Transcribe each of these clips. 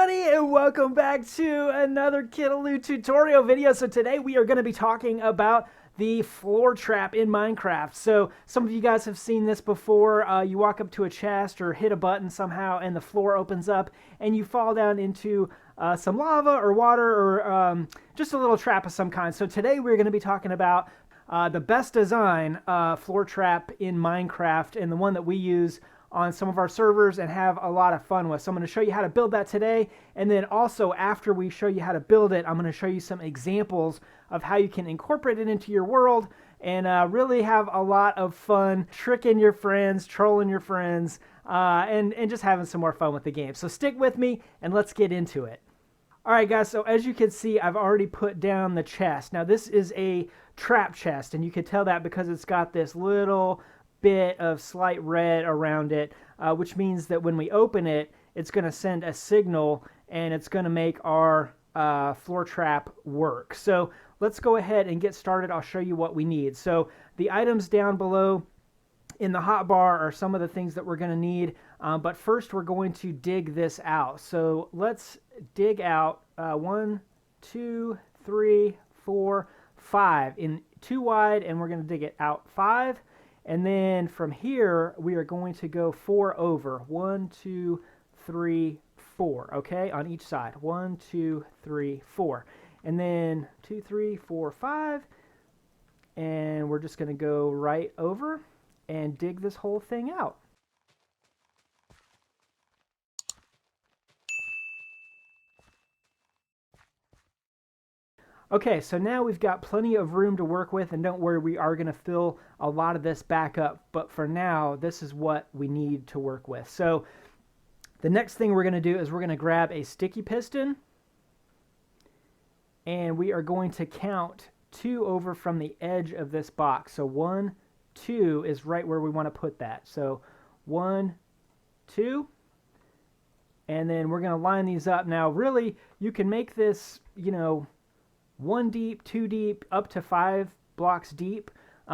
everybody, and welcome back to another Kid-A-Loo tutorial video. So today we are going to be talking about the floor trap in Minecraft. So some of you guys have seen this before. You walk up to a chest or hit a button somehow and the floor opens up and you fall down into some lava or water or just a little trap of some kind. So today we're going to be talking about the best design floor trap in Minecraft, and the one that we use on some of our servers and have a lot of fun with. So I'm going to show you how to build that today, and then also after we show you how to build it, I'm going to show you some examples of how you can incorporate it into your world and really have a lot of fun tricking your friends, trolling your friends, and just having some more fun with the game. So stick with me and let's get into it. Alright guys, so as you can see, I've already put down the chest. Now this is a trap chest, and you can tell that because it's got this little bit of slight red around it, which means that when we open it, it's going to send a signal and it's going to make our floor trap work. So let's go ahead and get started. I'll show you what we need. So the items down below in the hotbar are some of the things that we're going to need, but first we're going to dig this out. So let's dig out 1, 2, 3, 4, 5 in 2 wide, and we're going to dig it out 5. And then from here, we are going to go 4 over. 1, 2, 3, 4. Okay, on each side. 1, 2, 3, 4. And then 2, 3, 4, 5. And we're just going to go right over and dig this whole thing out. Okay, so now we've got plenty of room to work with, and don't worry, we are going to fill a lot of this back up, but for now, this is what we need to work with. So the next thing we're going to do is we're going to grab a sticky piston, and we are going to count 2 over from the edge of this box. So 1, 2 is right where we want to put that. So 1, 2, and then we're going to line these up. Now, really, you can make this, 1 deep, 2 deep, up to 5 blocks deep.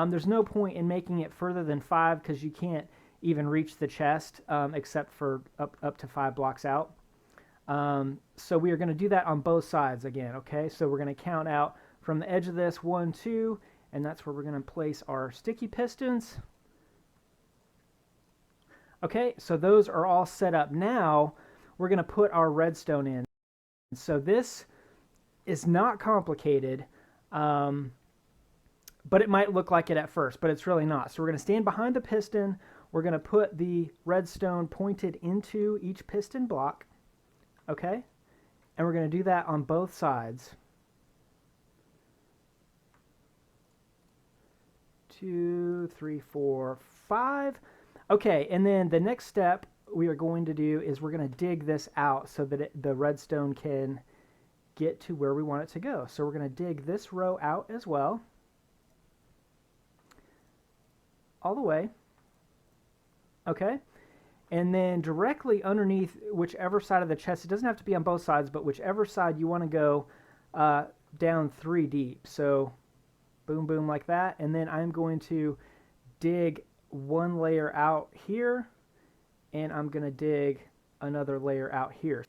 There's no point in making it further than 5 because you can't even reach the chest except for up to 5 blocks out. So we are going to do that on both sides again, okay? So we're going to count out from the edge of this 1, 2, and that's where we're going to place our sticky pistons. Okay, so those are all set up. Now we're going to put our redstone in. So this is not complicated, but it might look like it at first, but it's really not. So we're going to stand behind the piston. We're going to put the redstone pointed into each piston block, okay? And we're going to do that on both sides. 2, 3, 4, 5. Okay, and then the next step we are going to do is we're going to dig this out so that the redstone can get to where we want it to go. So we're going to dig this row out as well, all the way, okay? And then directly underneath whichever side of the chest, it doesn't have to be on both sides, but whichever side you want to go down 3 deep. So boom, boom, like that. And then I'm going to dig 1 layer out here, and I'm going to dig another layer out here.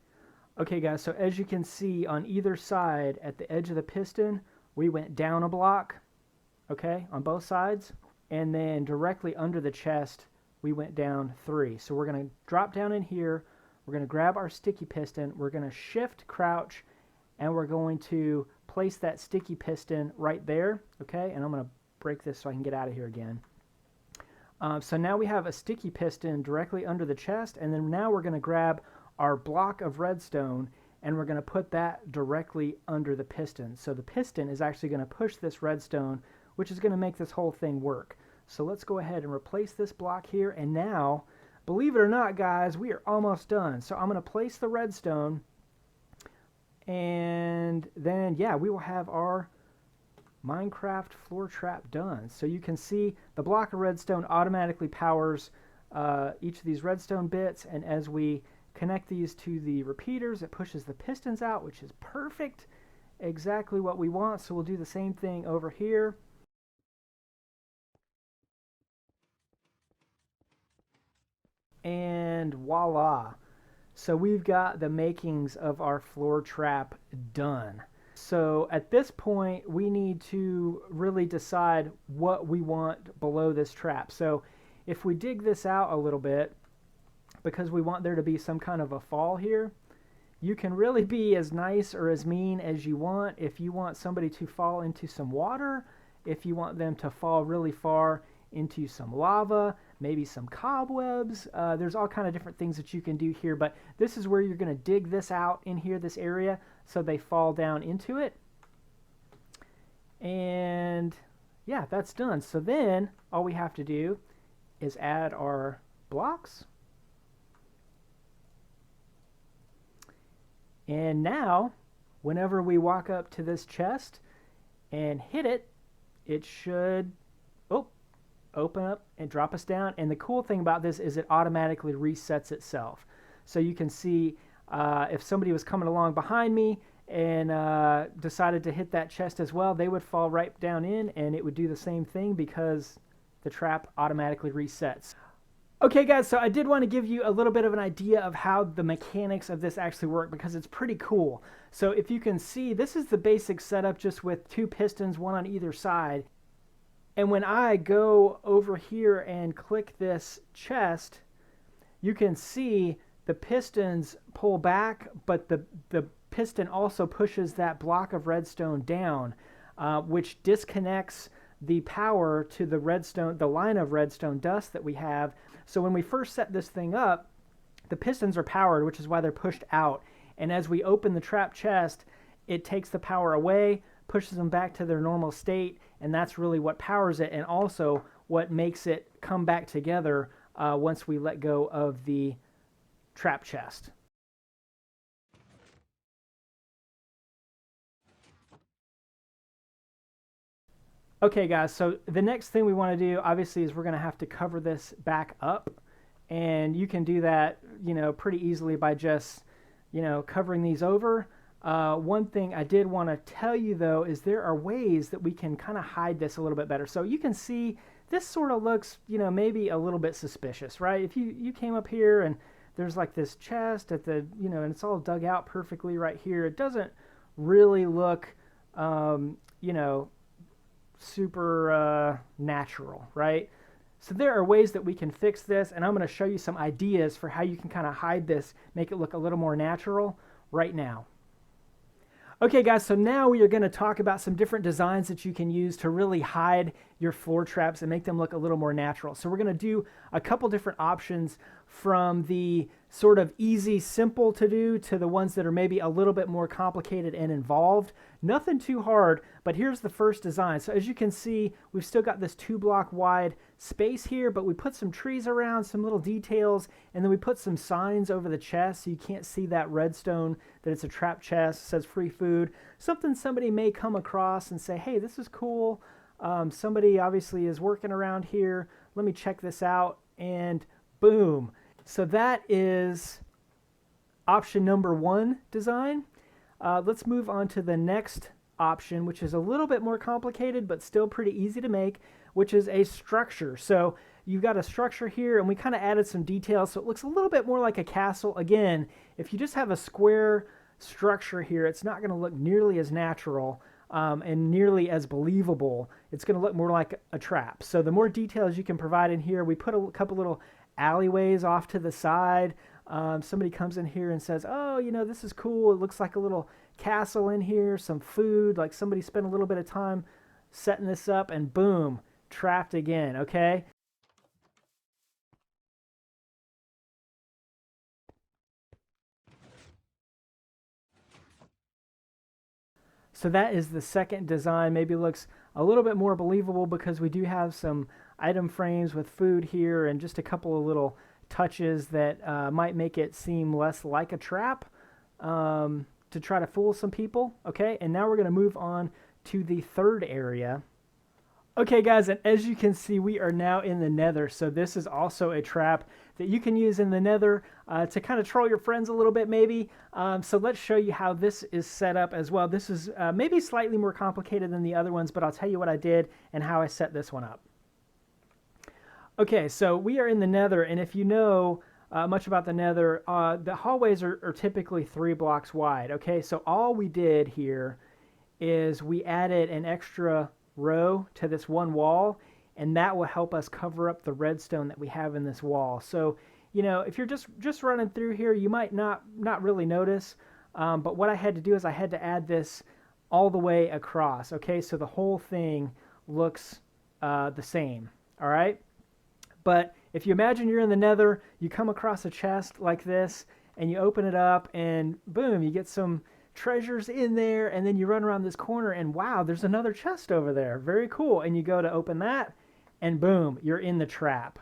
Okay guys, so as you can see on either side at the edge of the piston, we went down a block, okay, on both sides, and then directly under the chest, we went down 3. So we're going to drop down in here, we're going to grab our sticky piston, we're going to shift crouch, and we're going to place that sticky piston right there, okay, and I'm going to break this so I can get out of here again. So now we have a sticky piston directly under the chest, and then now we're going to grab our block of redstone and we're going to put that directly under the piston. So the piston is actually going to push this redstone, which is going to make this whole thing work. So let's go ahead and replace this block here, and now, believe it or not guys, we are almost done. So I'm going to place the redstone, and then yeah, we will have our Minecraft floor trap done. So you can see the block of redstone automatically powers each of these redstone bits, and as we connect these to the repeaters, it pushes the pistons out, which is perfect, exactly what we want. So we'll do the same thing over here. And voila. So we've got the makings of our floor trap done. So at this point, we need to really decide what we want below this trap. So if we dig this out a little bit, because we want there to be some kind of a fall here, you can really be as nice or as mean as you want. If you want somebody to fall into some water, if you want them to fall really far into some lava, maybe some cobwebs, there's all kind of different things that you can do here, but this is where you're going to dig this out in here, this area, so they fall down into it. And yeah, that's done. So then all we have to do is add our blocks. And now, whenever we walk up to this chest and hit it, it should open up and drop us down. And the cool thing about this is it automatically resets itself. So you can see if somebody was coming along behind me and decided to hit that chest as well, they would fall right down in, and it would do the same thing because the trap automatically resets. Okay guys, so I did want to give you a little bit of an idea of how the mechanics of this actually work, because it's pretty cool. So if you can see, this is the basic setup just with two pistons, one on either side. And when I go over here and click this chest, you can see the pistons pull back, but the piston also pushes that block of redstone down, which disconnects the power to the redstone, the line of redstone dust that we have. So when we first set this thing up, the pistons are powered, which is why they're pushed out. And as we open the trap chest, it takes the power away, pushes them back to their normal state, and that's really what powers it, and also what makes it come back together once we let go of the trap chest. Okay guys, so the next thing we want to do obviously is we're going to have to cover this back up, and you can do that, you know, pretty easily by just, you know, covering these over. One thing I did want to tell you though is there are ways that we can kind of hide this a little bit better. So you can see this sort of looks, you know, maybe a little bit suspicious, right? If you came up here and there's like this chest at the, you know, and it's all dug out perfectly right here, it doesn't really look, you know, super natural, right? So there are ways that we can fix this, and I'm going to show you some ideas for how you can kind of hide this, make it look a little more natural right now. Okay guys, so now we are going to talk about some different designs that you can use to really hide your floor traps and make them look a little more natural. So we're going to do a couple different options, from the sort of easy, simple to do to the ones that are maybe a little bit more complicated and involved. Nothing too hard, but here's the first design. So as you can see, we've still got this 2-block wide space here, but we put some trees around, some little details, and then we put some signs over the chest so you can't see that redstone, that it's a trap chest, says free food. Something somebody may come across and say, hey, this is cool. Somebody obviously is working around here. Let me check this out, and boom. So that is option number 1 design. Let's move on to the next option, which is a little bit more complicated but still pretty easy to make, which is a structure. So you've got a structure here, and we kind of added some details so it looks a little bit more like a castle. Again, if you just have a square structure here, it's not going to look nearly as natural and nearly as believable. It's going to look more like a trap. So the more details you can provide in here, we put a couple little alleyways off to the side. Somebody comes in here and says, oh, you know, this is cool. It looks like a little castle in here, some food, like somebody spent a little bit of time setting this up, and boom, trapped again, okay? So that is the second design. Maybe looks a little bit more believable because we do have some item frames with food here and just a couple of little touches that might make it seem less like a trap to try to fool some people. Okay, and now we're going to move on to the third area. Okay guys, and as you can see, we are now in the Nether, so this is also a trap that you can use in the Nether to kind of troll your friends a little bit maybe. So let's show you how this is set up as well. This is maybe slightly more complicated than the other ones, but I'll tell you what I did and how I set this one up. Okay, so we are in the Nether, and if you know much about the Nether. The hallways are typically 3 blocks wide. Okay, so all we did here is we added an extra row to this one wall, and that will help us cover up the redstone that we have in this wall. So, you know, if you're just running through here, you might not really notice. But what I had to do is I had to add this all the way across. Okay, so the whole thing looks the same. All right. But if you imagine you're in the Nether, you come across a chest like this, and you open it up, and boom, you get some treasures in there, and then you run around this corner, and wow, there's another chest over there. Very cool. And you go to open that, and boom, you're in the trap.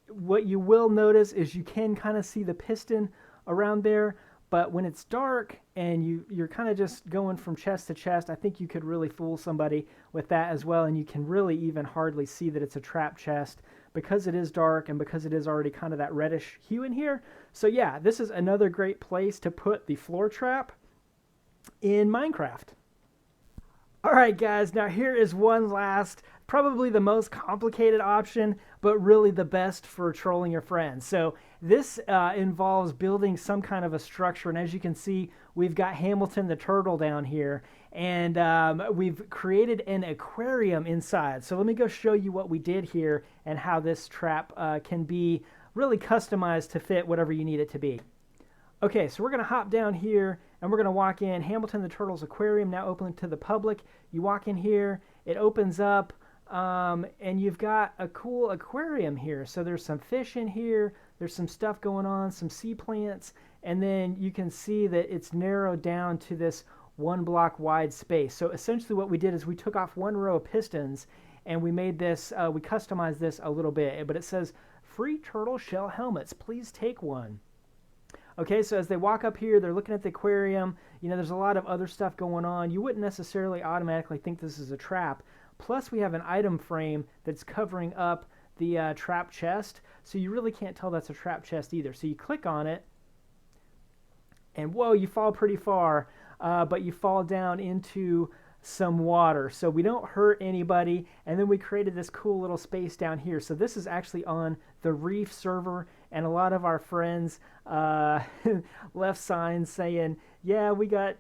What you will notice is you can kind of see the piston around there, but when it's dark and you're kind of just going from chest to chest, I think you could really fool somebody with that as well, and you can really even hardly see that it's a trap chest because it is dark and because it is already kind of that reddish hue in here. So yeah, this is another great place to put the floor trap in Minecraft. Alright guys, now here is one last, probably the most complicated option, but really the best for trolling your friends. So this involves building some kind of a structure, and as you can see, we've got Hamilton the turtle down here, and we've created an aquarium inside. So let me go show you what we did here and how this trap can be really customized to fit whatever you need it to be. Okay, so we're going to hop down here, and we're going to walk in Hamilton the Turtle's aquarium, now open to the public. You walk in here, it opens up, and you've got a cool aquarium here. So there's some fish in here, there's some stuff going on, some sea plants, and then you can see that it's narrowed down to this 1 block wide space. So essentially what we did is we took off 1 row of pistons, and we made this, we customized this a little bit, but it says, "Free turtle shell helmets, please take one." Okay, so as they walk up here, they're looking at the aquarium. You know, there's a lot of other stuff going on. You wouldn't necessarily automatically think this is a trap. Plus, we have an item frame that's covering up the trap chest, so you really can't tell that's a trap chest either. So you click on it, and whoa, you fall pretty far, but you fall down into some water, so we don't hurt anybody. And then we created this cool little space down here. So this is actually on the Reef server, and a lot of our friends left signs saying, "Yeah, we got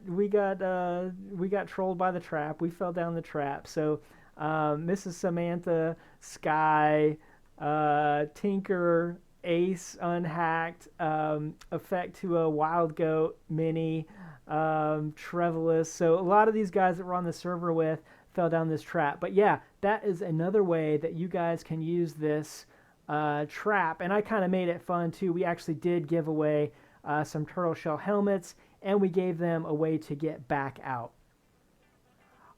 trolled by the trap. We fell down the trap." So Mrs. Samantha, Sky, Tinker, Ace Unhacked, Effect to a Wild Goat, Mini, Trevelus. So a lot of these guys that we're on the server with fell down this trap. But yeah, that is another way that you guys can use this trap. And I kind of made it fun too. We actually did give away some turtle shell helmets, and we gave them a way to get back out.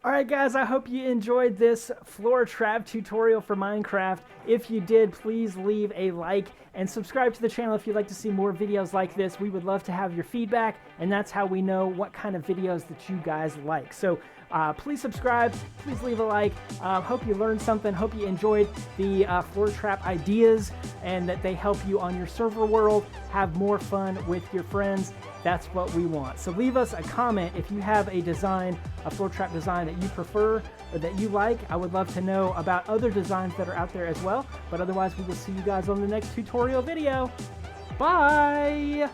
Alright guys, I hope you enjoyed this floor trap tutorial for Minecraft. If you did, please leave a like and subscribe to the channel if you'd like to see more videos like this. We would love to have your feedback, and that's how we know what kind of videos that you guys like. So please subscribe, please leave a like. Hope you learned something, hope you enjoyed the floor trap ideas, and that they help you on your server world have more fun with your friends. That's what we want. So leave us a comment if you have a design, a floor trap design that you prefer or that you like. I would love to know about other designs that are out there as well. But otherwise, we will see you guys on the next tutorial video. Bye!